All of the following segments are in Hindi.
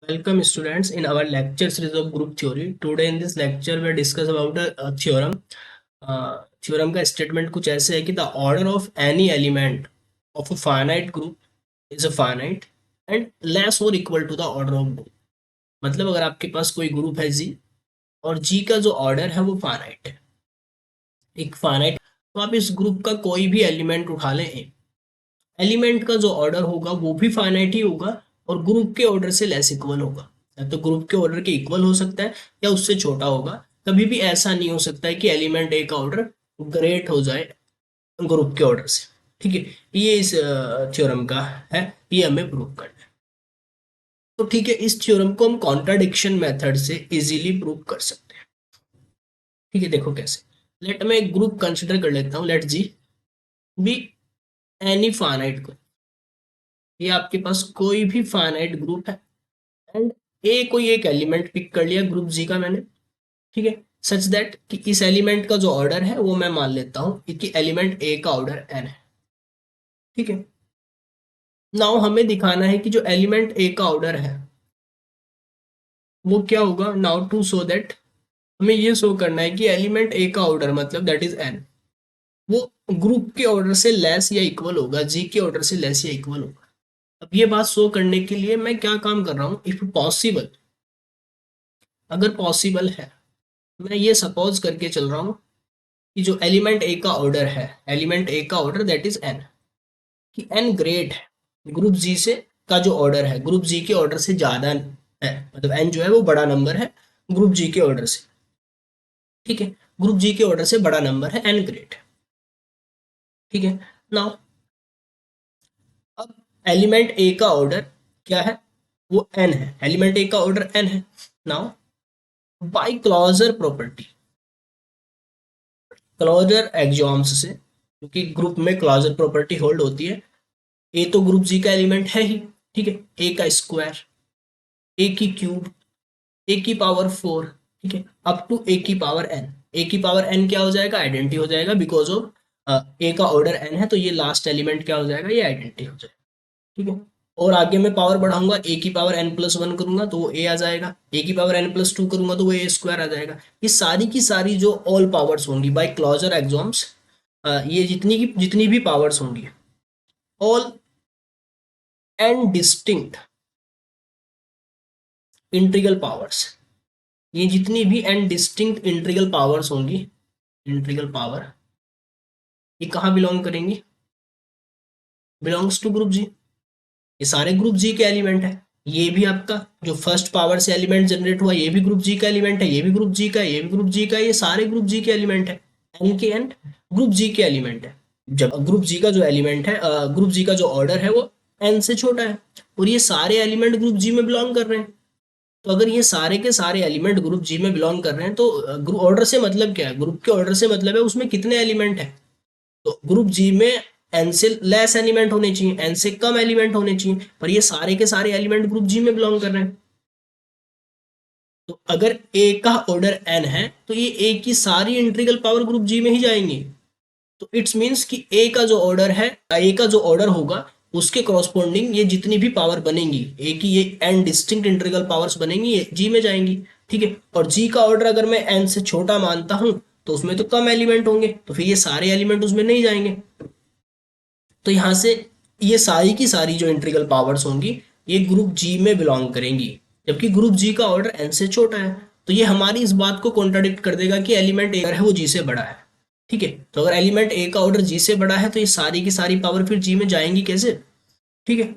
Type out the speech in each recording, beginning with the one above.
Welcome students in our lecture series of group theory. Today in this lecture we discuss about a theorem. Theorem का statement कुछ ऐसे है कि the order of any element of a finite group is a finite and less or equal to the order of group. मतलब अगर आपके पास कोई ग्रुप है G और G का जो ऑर्डर है वो फाइनाइट है, एक फाइनाइट, तो आप इस ग्रुप का कोई भी एलिमेंट उठा लें, एलिमेंट का जो ऑर्डर होगा वो भी फाइनाइट ही होगा और ग्रुप के ऑर्डर से लेस इक्वल होगा। या तो ग्रुप के ऑर्डर के इक्वल हो सकता है या उससे छोटा होगा। कभी भी ऐसा नहीं हो सकता है कि एलिमेंट ए का ऑर्डर ग्रेट हो जाए ग्रुप के ऑर्डर से। ठीक है, ये इस थ्योरम का है, ये हमें प्रूव करना है। तो ठीक है, इस थ्योरम को हम कॉन्ट्राडिक्शन मेथड से इजीली प्रूव कर सकते हैं। ठीक है, देखो कैसे। लेट मैं एक ग्रुप कंसिडर कर लेता हूँ, let G be any finite group. ये आपके पास कोई भी फाइनाइट ग्रुप है एंड ए कोई एक एलिमेंट पिक कर लिया ग्रुप जी का मैंने। ठीक है, सच दैट कि इस एलिमेंट का जो ऑर्डर है वो मैं मान लेता हूं कि एलिमेंट ए का ऑर्डर एन है। ठीक है, नाउ हमें दिखाना है कि जो एलिमेंट ए का ऑर्डर है वो क्या होगा। नाउ टू शो दैट, हमें ये शो करना है कि एलिमेंट ए का ऑर्डर मतलब दैट इज एन, वो ग्रुप के ऑर्डर से लेस या इक्वल होगा, जी के ऑर्डर से लेस या इक्वल होगा। अब ये बात शो करने के लिए मैं क्या काम कर रहा हूँ, इफ पॉसिबल, अगर पॉसिबल है, मैं ये सपोज करके चल रहा हूँ कि जो एलिमेंट ए का ऑर्डर है, एलिमेंट ए का ऑर्डर दैट इज एन, कि एन ग्रेट है ग्रुप जी से, का जो ऑर्डर है ग्रुप जी के ऑर्डर से ज्यादा है, मतलब एन जो है वो बड़ा नंबर है ग्रुप जी के ऑर्डर से। ठीक है, ग्रुप जी के ऑर्डर से बड़ा नंबर है, एन ग्रेट है। ठीक है, नाउ अब एलिमेंट ए का ऑर्डर क्या है, वो एन है, एलिमेंट ए का ऑर्डर एन है। Now by closure property, closure axioms से, क्योंकि ग्रुप में क्लोजर प्रॉपर्टी होल्ड होती है। ए तो ग्रुप जी का एलिमेंट है ही। ठीक है, ए का स्क्वायर, ए की क्यूब, ए की पावर 4, ठीक है, अप टू ए की पावर एन। ए की पावर एन क्या हो जाएगा, आइडेंटिटी हो जाएगा, बिकॉज ऑफ ए का ऑर्डर एन है, तो ये लास्ट एलिमेंट क्या हो जाएगा, ये आइडेंटिटी हो जाएगा। ठीक है, और आगे मैं पावर बढ़ाऊंगा, ए की पावर एन प्लस 1 करूंगा तो वो ए आ जाएगा, ए की पावर एन प्लस 2 करूंगा तो वो ए स्क्वायर आ जाएगा। ये सारी की सारी जो ऑल पावर्स होंगी बाय क्लोजर एक्सॉम्स, ये जितनी भी पावर्स होंगी, all and distinct integral powers, ये जितनी भी एंड डिस्टिंक्ट इंटीग्रल पावर्स होंगी, इंटीग्रल पावर, ये कहाँ बिलोंग करेंगी, बिलोंग्स टू ग्रुप जी। ये सारे ग्रुप जी के एलिमेंट है। ये भी आपका जो फर्स्ट पावर से एलिमेंट जनरेट हुआ ये भी ग्रुप जी का एलिमेंट है, ये भी ग्रुप जी का है, ये भी ग्रुप जी का है, ये सारे ग्रुप जी के एलिमेंट है। एन के एंड ग्रुप जी के एलिमेंट है। जब ग्रुप जी का जो एलिमेंट है, ग्रुप जी का जो ऑर्डर है वो एन से छोटा है, और ये सारे एलिमेंट ग्रुप जी में बिलोंग कर रहे हैं। तो अगर ये सारे के सारे एलिमेंट ग्रुप जी में बिलोंग कर रहे हैं तो ग्रुप ऑर्डर से मतलब क्या है, ग्रुप के ऑर्डर से मतलब है उसमें कितने एलिमेंट है। तो ग्रुप जी में एन से लेस एलिमेंट होने चाहिए, एन से कम एलिमेंट होने चाहिए, पर ये सारे के सारे एलिमेंट ग्रुप जी में बिलोंग कर रहे हैं। तो अगर ए का ऑर्डर एन है तो ये ए की सारी इंटीग्रल पावर ग्रुप जी में ही जाएंगी। तो इट्स मीन्स कि ए का जो ऑर्डर है, ए का जो ऑर्डर होगा उसके कॉरस्पॉन्डिंग ये जितनी भी पावर बनेंगी ए की, ये एन डिस्टिंक्ट इंटीग्रल पावर्स बनेंगी, ये जी में जाएंगी। ठीक है, और जी का ऑर्डर अगर मैं एन से छोटा मानता हूं तो उसमें तो कम एलिमेंट होंगे, तो फिर ये सारे एलिमेंट उसमें नहीं जाएंगे। तो यहाँ से ये सारी की सारी जो इंटीग्रल पावर्स होंगी ये ग्रुप जी में बिलोंग करेंगी, जबकि ग्रुप जी का ऑर्डर एन से छोटा है। तो ये हमारी इस बात को कॉन्ट्राडिक्ट कर देगा कि एलिमेंट ए है वो जी से बड़ा है। ठीक है, तो अगर एलिमेंट ए का ऑर्डर जी से बड़ा है तो ये सारी की सारी पावर फिर जी में जाएंगी कैसे। ठीक है,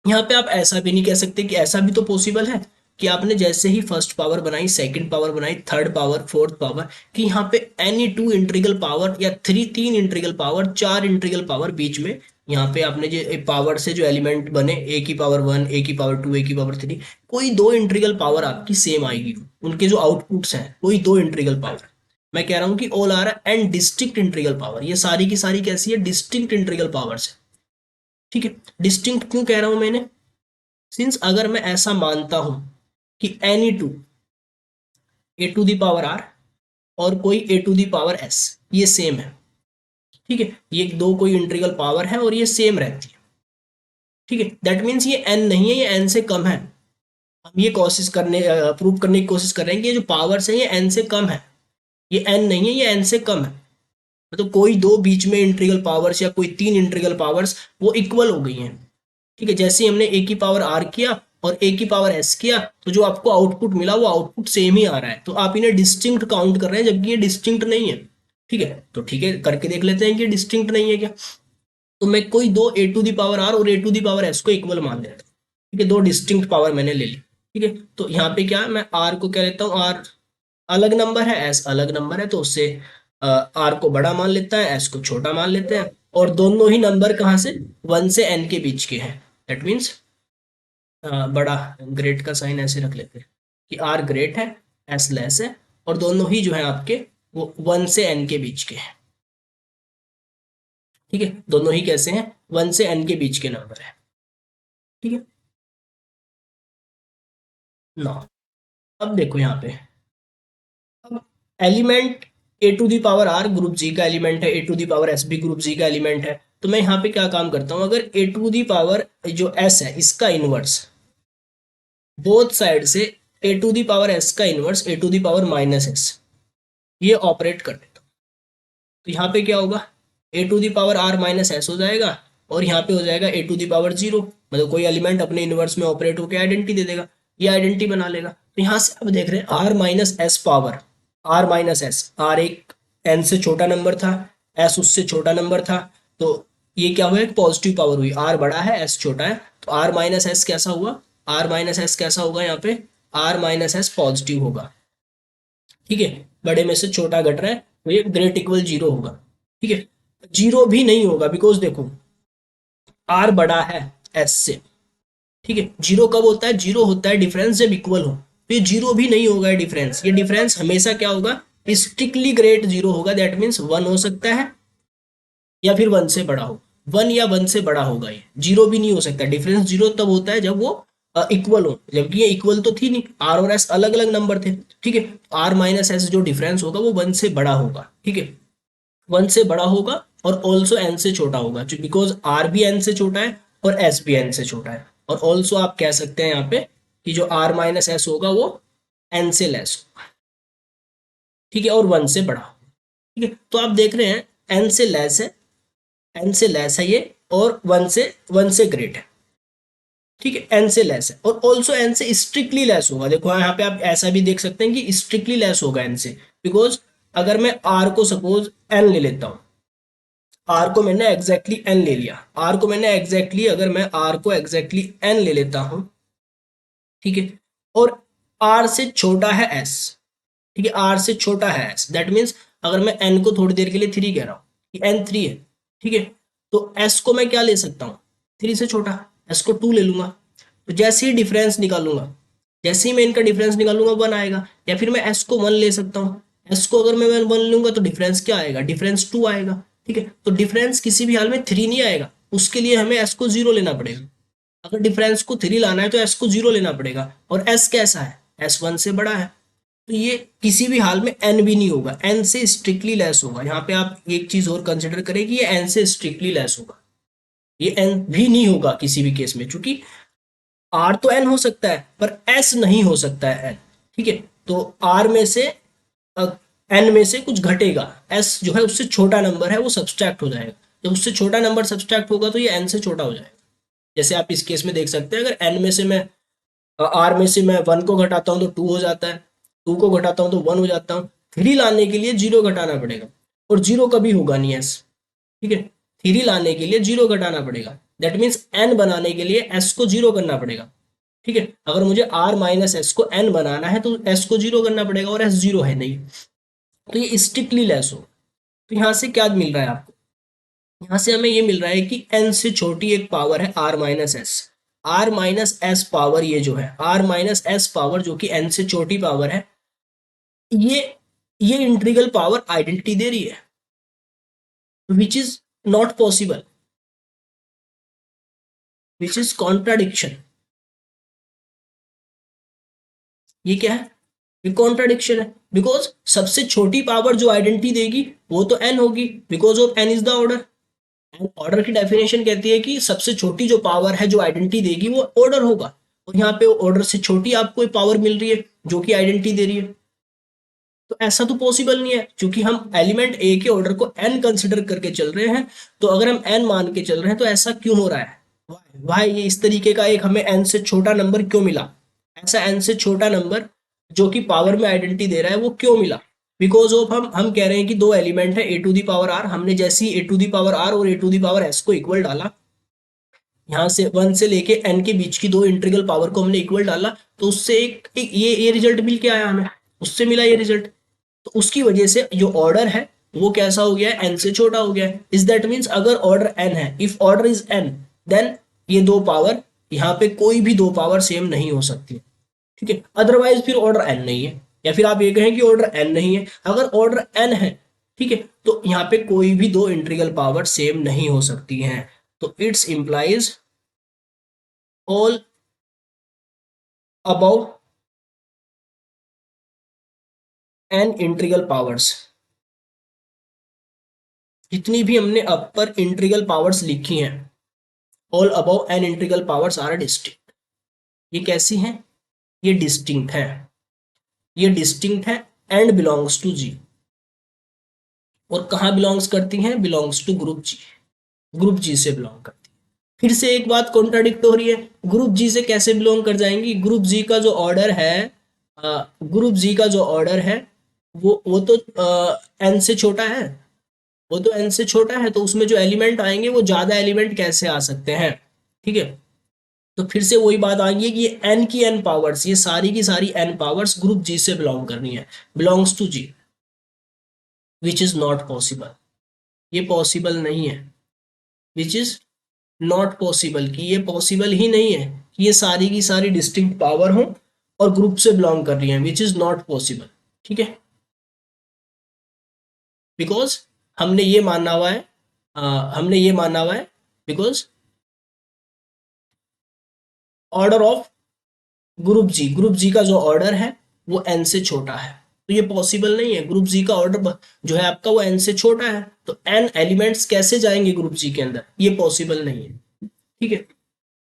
यहाँ पे आप ऐसा भी नहीं कह सकते, कि ऐसा भी तो पॉसिबल है कि आपने जैसे ही फर्स्ट पावर बनाई, सेकंड पावर बनाई, थर्ड पावर, फोर्थ पावर, कि यहाँ पे एनी टू इंटीग्रल पावर या तीन इंटीग्रल पावर, चार इंटीग्रल पावर बीच में, यहाँ पे आपने जो पावर से जो एलिमेंट बने, ए की पावर 1, ए की पावर 2, ए की पावर 3, कोई दो इंटीग्रल पावर आपकी सेम आएगी, उनके जो आउटपुट्स हैं कोई दो इंटीग्रल पावर। मैं कह रहा हूँ कि all are and distinct integral power, ये सारी की सारी कैसी है, डिस्टिंक्ट इंटीग्रल पावर्स है। ठीक है, डिस्टिंक्ट क्यों कह रहा हूं मैंने, सिंस अगर मैं ऐसा मानता हूं कि any two A to the power R और कोई A to the power S ये सेम है। ठीक है, ये दो कोई इंटीग्रल पावर है और ये सेम रहती है। ठीक है, दैट मीन्स ये एन नहीं है, ये एन से कम है। हम ये कोशिश करने प्रूव करने की कोशिश कर रहे हैं कि ये जो पावर्स है ये n से कम है, ये n नहीं है, ये n से कम है। मतलब कोई दो बीच में इंटीग्रल पावर्स या कोई तीन इंटीग्रल पावर्स वो इक्वल हो गई हैं। ठीक है, जैसे हमने a की पावर r किया और a की पावर s किया, तो जो आपको आउटपुट मिला वो आउटपुट सेम ही आ रहा है। तो आप इन्हें डिस्टिंक्ट काउंट कर रहे हैं जबकि ये डिस्टिंक्ट नहीं है। ठीक है, तो ठीक है, करके देख लेते हैं कि डिस्टिंक्ट नहीं है क्या। तो मैं कोई दो ए टू दी पावर आर और ए टू दी पावर एस को इक्वल मान लेता हूँ। ठीक है, दो डिस्टिंक्ट पावर मैंने ले ली। ठीक है, तो यहाँ पे क्या है, मैं आर को क्या लेता हूँ, आर अलग नंबर है, एस अलग नंबर है, तो उससे आर को बड़ा मान लेता है, एस को छोटा मान लेते हैं। और दोनों ही नंबर कहाँ से, 1 से n के बीच के हैं। दैट मीन्स बड़ा ग्रेट का साइन ऐसे रख लेते हैं कि आर ग्रेट है, एस लेस है, और दोनों ही जो है आपके वो 1 से n के बीच के हैं। ठीक है, दोनों ही कैसे हैं, 1 से n के बीच के नंबर है। ठीक है ना। अब देखो यहाँ पे, अब element a to the power r group g का एलिमेंट है, a to the power s भी ग्रुप जी का एलिमेंट है। तो मैं यहाँ पे क्या काम करता हूँ, अगर ए टू दी पावर जो एस है इसका इनवर्स बोथ साइड से a to the power s का inverse a to the power minus s, ये ऑपरेट कर देता हूँ। तो यहाँ पे क्या होगा, a to the power are minus s हो जाएगा, और यहाँ पे हो जाएगा a to the power zero. मतलब कोई एलिमेंट अपने इनवर्स में ऑपरेट होकर आइडेंटिटी दे देगा, ये आइडेंटिटी बना लेगा। तो यहाँ से अब देख रहे हैं R minus S power, are minus S, R एक एन से छोटा नंबर था, एस उससे छोटा नंबर था, तो ये क्या हुआ, एक पॉजिटिव पावर हुई, आर बड़ा है एस छोटा है, तो आर माइनस एस कैसा हुआ, आर माइनस एस कैसा होगा यहाँ पे, आर माइनस एस पॉजिटिव होगा। ठीक है, बड़े में से छोटा घट रहा है तो ये ग्रेट इक्वल जीरो होगा। ठीक है, जीरो भी नहीं होगा बिकॉज देखो आर बड़ा है एस से। ठीक है, जीरो कब होता है, जीरो होता है डिफरेंस जब इक्वल हो। तो ये जीरो भी नहीं होगा, डिफरेंस, ये डिफरेंस हमेशा क्या होगा, स्ट्रिक्टली ग्रेट जीरो होगा। दैट मीन्स वन हो सकता है या फिर वन से बड़ा हो, वन या वन से बड़ा होगा, ये जीरो भी नहीं हो सकता। डिफरेंस जीरो तब होता है जब वो इक्वल हो, जबकि ये इक्वल तो थी नहीं, आर और एस अलग अलग नंबर थे। ठीक है, आर माइनस एस जो डिफरेंस होगा वो वन से बड़ा होगा। ठीक है, वन से बड़ा होगा और ऑल्सो एन से छोटा होगा, बिकॉज आर भी एन से छोटा है और एस भी एन से छोटा है। और ऑल्सो आप कह सकते हैं यहाँ पे कि जो आर माइनस एस होगा वो एन से लेस होगा। ठीक है, और वन से बड़ा होगा। ठीक है, तो आप देख रहे हैं एन से लेस है, एन से लेस है ये, और वन से ग्रेट है। ठीक है, एन से लेस है और ऑल्सो एन से स्ट्रिक्टली लेस होगा। देखो यहाँ पे आप ऐसा भी देख सकते हैं कि स्ट्रिक्टली लेस होगा एन से, बिकॉज अगर मैं आर को सपोज एन ले लेता हूँ, आर को मैंने एग्जैक्टली एन ले लिया, आर को मैंने एग्जैक्टली अगर मैं आर को एग्जैक्टली एन ले लेता हूं, ठीक है, और आर से छोटा है एस, ठीक है, आर से छोटा है एस, दैट मीन्स अगर मैं एन को थोड़ी देर के लिए थ्री कह रहा हूं कि एन थ्री है, ठीक है, तो एस को मैं क्या ले सकता हूँ, थ्री से छोटा, एस को टू ले लूंगा। तो जैसे ही डिफरेंस निकालूंगा, जैसे ही मैं इनका डिफरेंस निकालूंगा वन आएगा, या फिर मैं एस को वन ले सकता हूँ, एस को अगर मैं वन लूंगा तो डिफरेंस क्या आएगा, डिफरेंस टू आएगा। ठीक है, तो डिफरेंस किसी भी हाल में थ्री नहीं आएगा, उसके लिए हमें एस को जीरो लेना पड़ेगा। अगर डिफरेंस को थ्री लाना है तो एस को जीरो लेना पड़ेगा, और एस कैसा है, एस वन से बड़ा है, तो ये किसी भी हाल में एन भी नहीं होगा, एन से स्ट्रिक्टली लेस होगा। यहाँ पे आप एक चीज और कंसिडर करें कि ये एन से स्ट्रिक्टली लेस होगा, ये एन भी नहीं होगा किसी भी केस में, क्योंकि आर तो एन हो सकता है पर एस नहीं हो सकता है एन। ठीक है, तो आर में से एन में से कुछ घटेगा, एस जो है उससे छोटा नंबर है वो सब्सट्रैक्ट हो जाएगा, जब उससे छोटा नंबर सब्सट्रैक्ट होगा तो ये एन से छोटा हो जाएगा। जैसे आप इस केस में देख सकते हैं, अगर एन में से मैं आर में से मैं वन को घटाता हूँ तो टू हो जाता है, टू को घटाता हूँ तो वन हो जाता हूँ, थ्री लाने के लिए जीरो घटाना पड़ेगा, और जीरो कभी होगा नहीं एस। ठीक है, थ्री लाने के लिए जीरो घटाना पड़ेगा, दैट मीन्स एन बनाने के लिए एस को जीरो करना पड़ेगा। ठीक है, अगर मुझे आर माइनस एस को एन बनाना है तो एस को जीरो करना पड़ेगा, और एस जीरो है नहीं, तो ये स्ट्रिक्टली लेस हो। तो यहाँ से क्या मिल रहा है आपको, यहाँ से हमें ये मिल रहा है कि एन से छोटी एक पावर है R minus S, R minus S power, ये जो है आर माइनस एस पावर जो कि एन से छोटी पावर है, ये ये इंटीग्रल पावर आइडेंटिटी दे रही है, विच is not possible, which is contradiction. ये क्या है, ये कॉन्ट्राडिक्शन है, बिकॉज सबसे छोटी पावर जो आइडेंटिटी देगी वो तो एन होगी, because of N is the order. Order की डेफिनेशन कहती है कि सबसे छोटी जो पावर है जो आइडेंटिटी देगी वो ऑर्डर होगा, और यहाँ पे ऑर्डर से छोटी आपको पावर मिल रही है जो कि आइडेंटिटी दे रही है। तो ऐसा तो पॉसिबल नहीं है, क्योंकि हम एलिमेंट ए के ऑर्डर को एन कंसिडर करके चल रहे हैं। तो अगर हम एन मान के चल रहे हैं तो ऐसा क्यों हो रहा है, वाई ये इस तरीके का एक हमें एन से छोटा नंबर क्यों मिला, ऐसा एन से छोटा नंबर जो कि पावर में आइडेंटिटी दे रहा है वो क्यों मिला। बिकॉज ऑफ हम कह रहे हैं कि दो एलिमेंट है a to the power are, हमने जैसे ही ए टू दी पावर आर और ए टू दी पावर एस को इक्वल डाला, यहाँ से वन से लेके एन के बीच की दो इंटीग्रल पावर को हमने इक्वल डाला, तो उससे एक ये रिजल्ट मिल के आया हमें, उससे मिला ये रिजल्ट। तो उसकी वजह से जो ऑर्डर है वो कैसा हो गया है, एन से छोटा हो गया है। इज दैट मीन्स अगर ऑर्डर एन है, if order is N, then ये दो पावर, यहाँ पे कोई भी दो पावर सेम नहीं हो सकती, ठीक है। अदरवाइज फिर ऑर्डर एन नहीं है, या फिर आप ये कहें कि ऑर्डर एन नहीं है। अगर ऑर्डर एन है, ठीक है, तो यहाँ पे कोई भी दो इंटीग्रल पावर सेम नहीं हो सकती हैं। तो it's implies all above N integral powers, जितनी भी हमने अपर इंटीग्रल पावर्स लिखी हैं, all above N integral powers are distinct. ये कैसी हैं, ये डिस्टिंक्ट है, ये डिस्टिंक्ट है एंड बिलोंग्स टू जी। और कहाँ बिलोंग्स करती हैं, belongs to group g, group g से बिलोंग करती है। फिर से एक बात कॉन्ट्राडिक्ट हो रही है, ग्रुप जी से कैसे बिलोंग कर जाएंगी, ग्रुप जी का जो ऑर्डर है, ग्रुप जी का जो ऑर्डर है वो तो एन से छोटा है, वो तो एन से छोटा है, तो उसमें जो एलिमेंट आएंगे वो ज्यादा एलिमेंट कैसे आ सकते हैं, ठीक है। तो फिर से वही बात आ गई कि ये एन की एन पावर्स, ये सारी की सारी एन पावर्स ग्रुप जी से बिलोंग करनी है, belongs to G, which is not possible, ये पॉसिबल नहीं है, विच इज नॉट पॉसिबल, कि ये पॉसिबल ही नहीं है कि ये सारी की सारी डिस्टिंक्ट पावर हो और ग्रुप से बिलोंग कर रही है, विच इज नॉट पॉसिबल, ठीक है। बिकॉज हमने ये माना हुआ है, हमने ये माना हुआ है because order of group g का जो ऑर्डर है वो एन से छोटा है, तो ये पॉसिबल नहीं है। ग्रुप जी का ऑर्डर जो है आपका वो एन से छोटा है, तो एन एलिमेंट्स कैसे जाएंगे ग्रुप जी के अंदर, ये पॉसिबल नहीं है, ठीक है।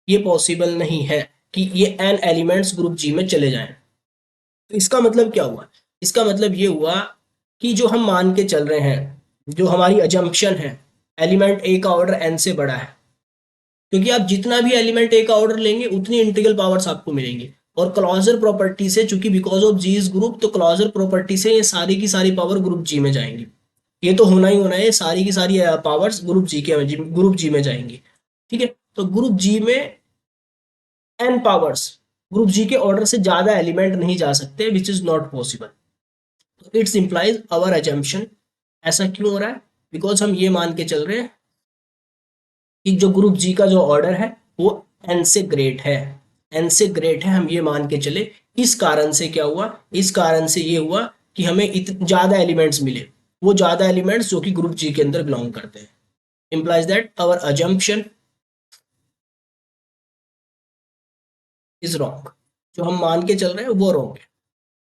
ये पॉसिबल नहीं है कि ये एन एलिमेंट्स ग्रुप जी में चले जाएं। तो इसका मतलब क्या हुआ, इसका मतलब ये हुआ कि जो हम मान के चल रहे हैं, जो हमारी अजम्पशन है, एलिमेंट ए का ऑर्डर एन से बड़ा है, क्योंकि आप जितना भी एलिमेंट ए का ऑर्डर लेंगे उतनी इंटीग्रल पावर्स आपको मिलेंगी। और क्लॉजर प्रॉपर्टी से, चूंकि because of G is group, तो क्लॉजर प्रॉपर्टी से ये सारी की सारी पावर ग्रुप जी में जाएंगी, ये तो होना ही होना है, सारी की सारी पावर्स ग्रुप जी में जाएंगी, ठीक है। तो ग्रुप जी में एन पावर्स, ग्रुप जी के ऑर्डर से ज्यादा एलिमेंट नहीं जा सकते, विच इज नॉट पॉसिबल। तो इट्स इंप्लाइज अवर अजम्पशन, ऐसा क्यों हो रहा है, बिकॉज हम ये मान के चल रहे हैं कि जो ग्रुप जी का जो ऑर्डर है वो एन से ग्रेट है, एन से ग्रेट है, हम ये मान के चले। इस कारण से क्या हुआ, इस कारण से ये हुआ कि हमें ज्यादा एलिमेंट्स मिले, वो ज्यादा एलिमेंट्स जो कि ग्रुप जी के अंदर बिलोंग करते हैं। Implies that our assumption is wrong, जो हम मान के चल रहे हैं वो रॉन्ग है,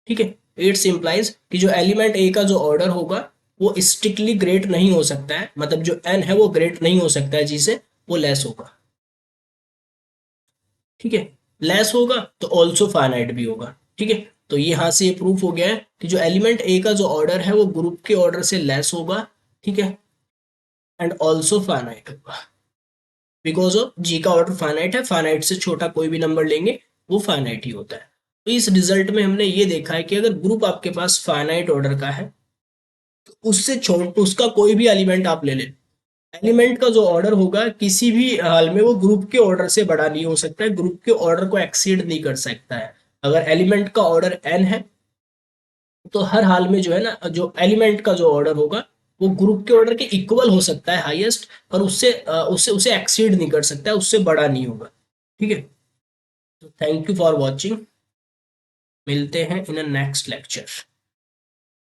ठीक है। इट्स इंप्लाइज कि जो एलिमेंट ए का जो ऑर्डर होगा वो स्ट्रिक्टली ग्रेट नहीं हो सकता है, मतलब जो एन है वो ग्रेट नहीं हो सकता है जिसे, वो लेस होगा, ठीक है। लेस होगा तो ऑल्सो फाइनाइट भी होगा, ठीक है। तो यहाँ से ये प्रूफ हो गया है कि जो एलिमेंट ए का जो ऑर्डर है वो ग्रुप के ऑर्डर से लेस होगा, ठीक है, एंड ऑल्सो फाइनाइट होगा, बिकॉज ऑफ जी का ऑर्डर फाइनाइट है, फाइनाइट से छोटा कोई भी नंबर लेंगे वो फाइनाइट ही होता है। तो इस रिजल्ट में हमने ये देखा है कि अगर ग्रुप आपके पास फाइनाइट ऑर्डर का है, तो उससे छोट उसका कोई भी एलिमेंट आप ले लें, एलिमेंट का जो ऑर्डर होगा किसी भी हाल में वो ग्रुप के ऑर्डर से बड़ा नहीं हो सकता है, ग्रुप के ऑर्डर को एक्सीड नहीं कर सकता है। अगर एलिमेंट का ऑर्डर एन है तो हर हाल में जो है ना, जो एलिमेंट का जो ऑर्डर होगा वो ग्रुप के ऑर्डर के इक्वल हो सकता है हाईएस्ट, पर उससे उससे उसे एक्सीड नहीं कर सकता है, उससे बड़ा नहीं होगा, ठीक है। तो थैंक यू फॉर वॉचिंग, मिलते हैं इन अ नेक्स्ट लेक्चर।